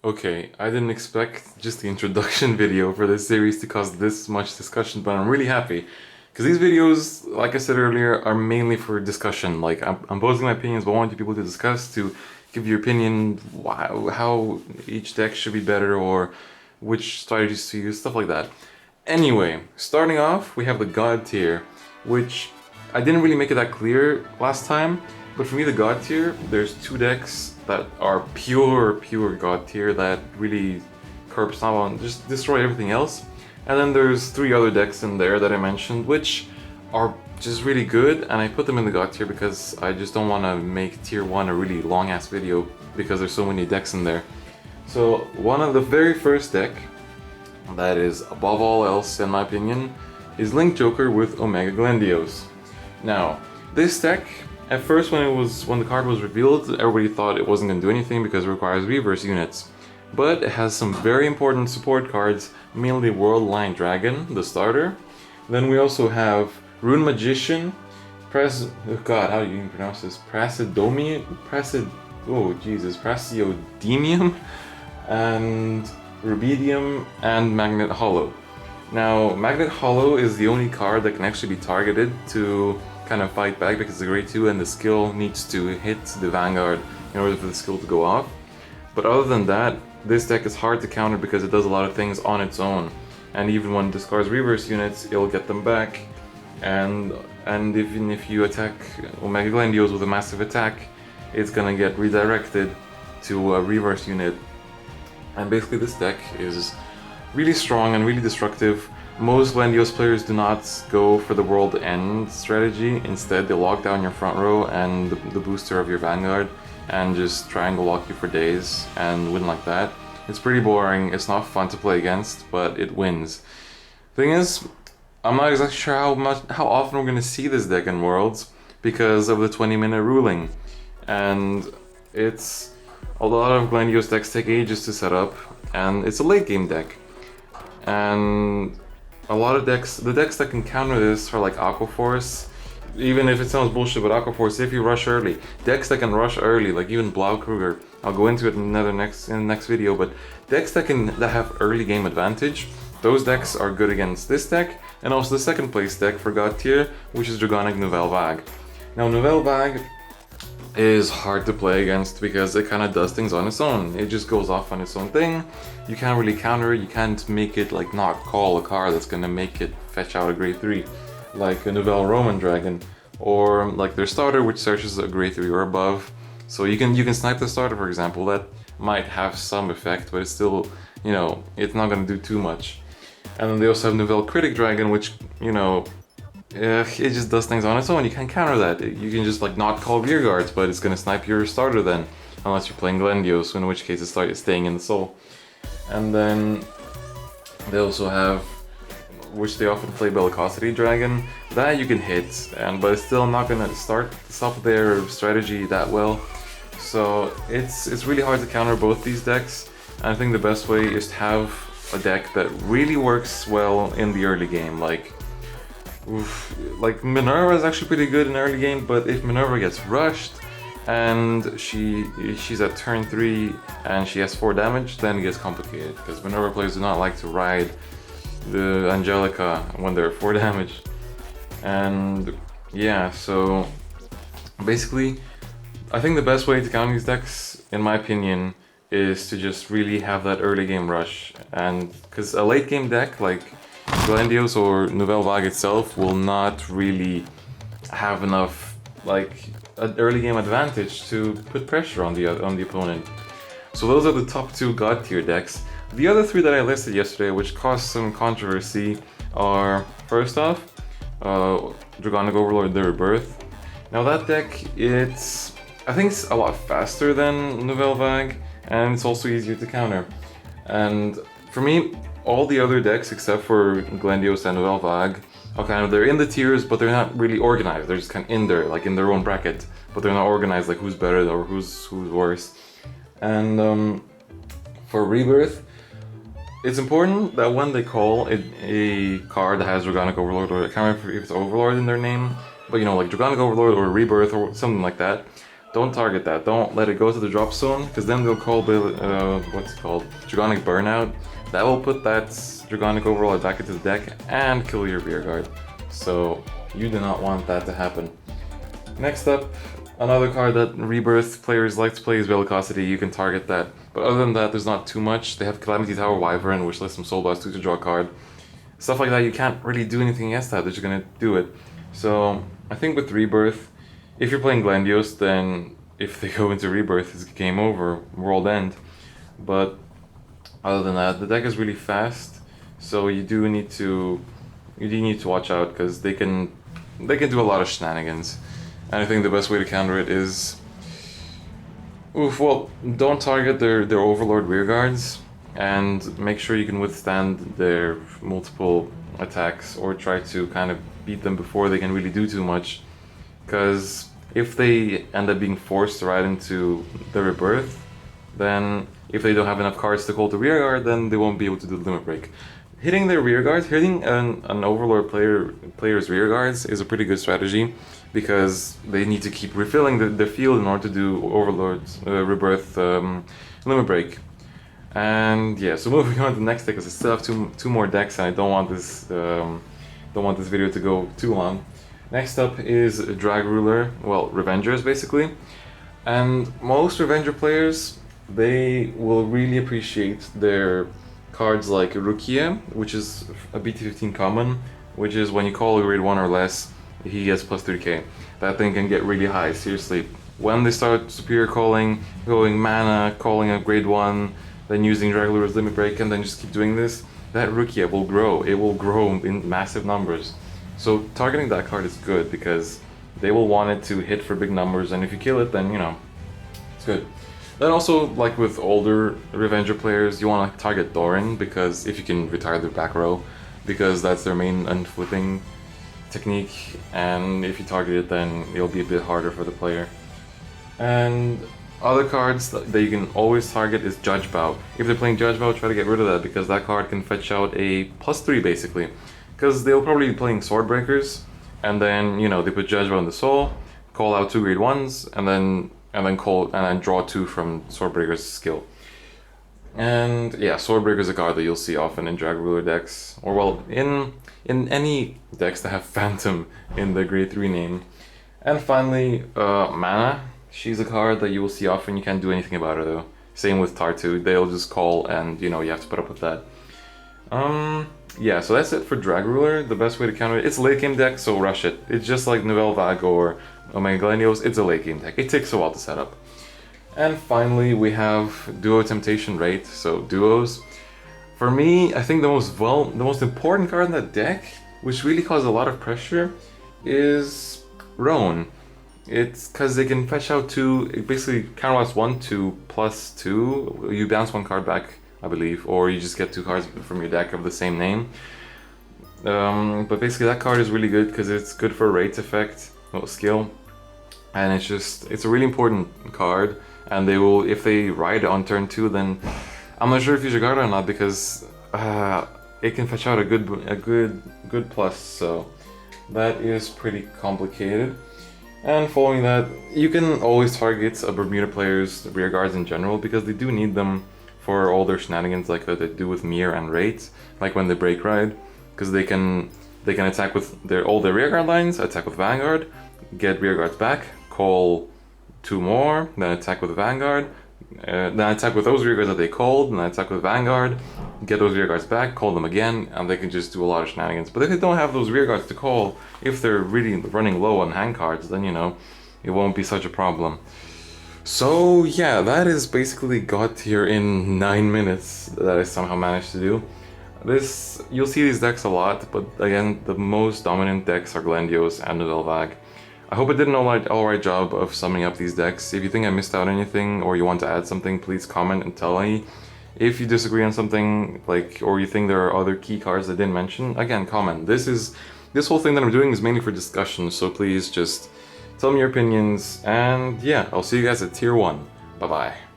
Okay, I didn't expect just the introduction video for this series to cause this much discussion, but I'm really happy. Because these videos, like I said earlier, are mainly for discussion. Like, I'm posing my opinions, but I want you people to discuss, to give your opinion, how each deck should be better, or which strategies to use, stuff like that. Anyway, starting off, we have the God tier, which I didn't really make it that clear last time, but for me the God tier, there's two decks that are pure God tier that really curb stomp on, just destroy everything else. And then there's three other decks in there that I mentioned, which are just really good, and I put them in the God tier because I just don't want to make tier 1 a really long ass video because there's so many decks in there. So one of the very first deck that is above all else in my opinion is Link Joker with Omega Glendios. Now, this deck, at first when the card was revealed, everybody thought it wasn't going to do anything because it requires reverse units. But it has some very important support cards, mainly World Line Dragon, the starter. Then we also have Rune Magician, God, how do you even pronounce this? Praseodemium, and Rubidium, and Magnet Hollow. Now, Magnet Hollow is the only card that can actually be targeted to kind of fight back because it's a grade 2 and the skill needs to hit the Vanguard in order for the skill to go off. But other than that, this deck is hard to counter because it does a lot of things on its own. And even when it discards reverse units, it'll get them back. And even if you attack Omega Glendios with a massive attack, it's gonna get redirected to a reverse unit. And basically this deck is really strong and really destructive. Most Glendios players do not go for the world end strategy. Instead, they lock down your front row and the booster of your Vanguard and just triangle lock you for days and win like that. It's pretty boring, it's not fun to play against, but it wins. Thing is, I'm not exactly sure how often we're gonna see this deck in Worlds because of the 20-minute ruling. And it's a lot of Glendios decks take ages to set up, and it's a late game deck. And a lot of decks, the decks that can counter this are like Aqua Force. Even if it sounds bullshit, but Aqua Force, if you rush early, decks that can rush early, like even Blaukruger, I'll go into it in the next video, but decks that have early game advantage, those decks are good against this deck, and also the second place deck for God tier, which is Dragonic Nouvelle Vague. Now, Nouvelle Vague is hard to play against because it kind of does things on its own. It just goes off on its own thing. You can't really counter it, you can't make it like not call a card that's gonna make it fetch out a grade 3. Like a Nouvelle Roman Dragon, or like their starter, which searches a grade 3 or above. So you can snipe the starter, for example. That might have some effect, but it's still, you know, it's not gonna do too much. And then they also have Nouvelle Critic Dragon, which, you know, it just does things on its own. You can't counter that. You can just like not call rear guards, but it's gonna snipe your starter then, unless you're playing Glendios, in which case it's staying in the soul. And then they also have, which they often play, Bellicosity Dragon. That you can hit, but it's still not gonna stop their strategy that well. So it's really hard to counter both these decks. And I think the best way is to have a deck that really works well in the early game. Like Minerva is actually pretty good in early game, but if Minerva gets rushed and she's at turn 3 and she has 4 damage, then it gets complicated because Minerva players do not like to ride the Angelica when they're 4 damage. And yeah, so basically I think the best way to counter these decks, in my opinion, is to just really have that early game rush. And because a late game deck like Glendios or Nouvelle Vague itself will not really have enough like an early game advantage to put pressure on the opponent. So those are the top 2 God tier decks. The other 3 that I listed yesterday, which caused some controversy, are first off, Dragonic Overlord, the Rebirth. Now that deck, I think it's a lot faster than Nouvelle Vague, and it's also easier to counter. And for me, all the other decks except for Glendios and Nouvelle Vague are they're in the tiers, but they're not really organized. They're just kind of in there, like in their own bracket, but they're not organized like who's better or who's worse. And for Rebirth, it's important that when they call it a card that has Dragonic Overlord, or I can't remember if it's Overlord in their name, but you know, like Dragonic Overlord or Rebirth or something like that, don't target that. Don't let it go to the drop zone, because then they'll call what's it called? Dragonic Burnout. That will put that Dragonic Overlord back into the deck and kill your rear guard. So you do not want that to happen. Next up, another card that Rebirth players like to play is Velocity. You can target that. But other than that, there's not too much. They have Calamity Tower Wyvern, which lets them Soul Blast 2 to draw a card. Stuff like that, you can't really do anything against that. They're just gonna do it. So I think with Rebirth, if you're playing Glandios, then if they go into Rebirth, it's game over, world end. But other than that, the deck is really fast, so you do need to watch out, because they can do a lot of shenanigans. And I think the best way to counter it is, well, don't target their Overlord rearguards, and make sure you can withstand their multiple attacks, or try to kind of beat them before they can really do too much. Because if they end up being forced right into the Rebirth, then if they don't have enough cards to call the rearguard, then they won't be able to do the limit break. Hitting their rearguards, hitting an Overlord player's rearguards is a pretty good strategy, because they need to keep refilling the field in order to do Overlord's Rebirth limit break. And yeah, so moving on to the next deck, because I still have two more decks, and I don't want this video to go too long. Next up is Drag Ruler, well, Revengers basically. And most Revenger players, they will really appreciate their cards like Rukia, which is a BT15 common, which is when you call a grade 1 or less, he gets plus 3k. That thing can get really high, seriously. When they start superior calling, going mana, calling a grade 1, then using Drag Ruler's limit break, and then just keep doing this, that Rukia will grow. It will grow in massive numbers. So targeting that card is good, because they will want it to hit for big numbers, and if you kill it, then, you know, it's good. Then also, like with older Revenger players, you want to target Doran, because if you can retire their back row, because that's their main unflipping technique, and if you target it, then it'll be a bit harder for the player. And other cards that you can always target is Judge Bow. If they're playing Judge Bow, try to get rid of that, because that card can fetch out a +3 basically. Because they'll probably be playing Swordbreakers, and then, you know, they put Judge Bow in the soul, call out 2 grade 1s, and then draw 2 from Swordbreaker's skill. And yeah, Swordbreaker is a card that you'll see often in Drag Ruler decks, or well, in any decks that have Phantom in the grade 3 name. And finally, Mana. She's a card that you will see often. You can't do anything about her though. Same with Tartu. They'll just call, and you know, you have to put up with that. Yeah, so that's it for Drag Ruler. The best way to counter it, it's a late game deck, so rush it. It's just like Nouvelle Vague or Omega Glendios, it's a late game deck. It takes a while to set up. And finally, we have Duo Temptation Rate, so duos. For me, I think the most important card in that deck, which really causes a lot of pressure, is Roan. It's because they can fetch out 2, it basically counterblast 1, 2, +2. You bounce 1 card back, I believe, or you just get 2 cards from your deck of the same name. But basically that card is really good because it's good for rate effect, skill, and it's a really important card. And they will, if they ride it on turn 2, then I'm not sure if you should guard it or not, because it can fetch out a good plus. So that is pretty complicated. And following that, you can always target a Bermuda player's rear guards in general, because they do need them for all their shenanigans, like they do with Mir and Rate, like when they break ride, because they can attack with all their rear guard lines, attack with Vanguard, get rear guards back, call 2 more, then attack with Vanguard, then attack with those rear guards that they called, and then attack with Vanguard, get those rear guards back, call them again, and they can just do a lot of shenanigans. But if they don't have those rear guards to call, if they're really running low on hand cards, then, you know, it won't be such a problem. So yeah, that is basically got here in 9 minutes that I somehow managed to do. You'll see these decks a lot, but again, the most dominant decks are Glendios and Nouvelle Vague. I hope I did an alright job of summing up these decks. If you think I missed out anything, or you want to add something, please comment and tell me. If you disagree on something, or you think there are other key cards I didn't mention, again, comment. This whole thing that I'm doing is mainly for discussion, so please just tell me your opinions, and yeah, I'll see you guys at Tier 1. Bye bye.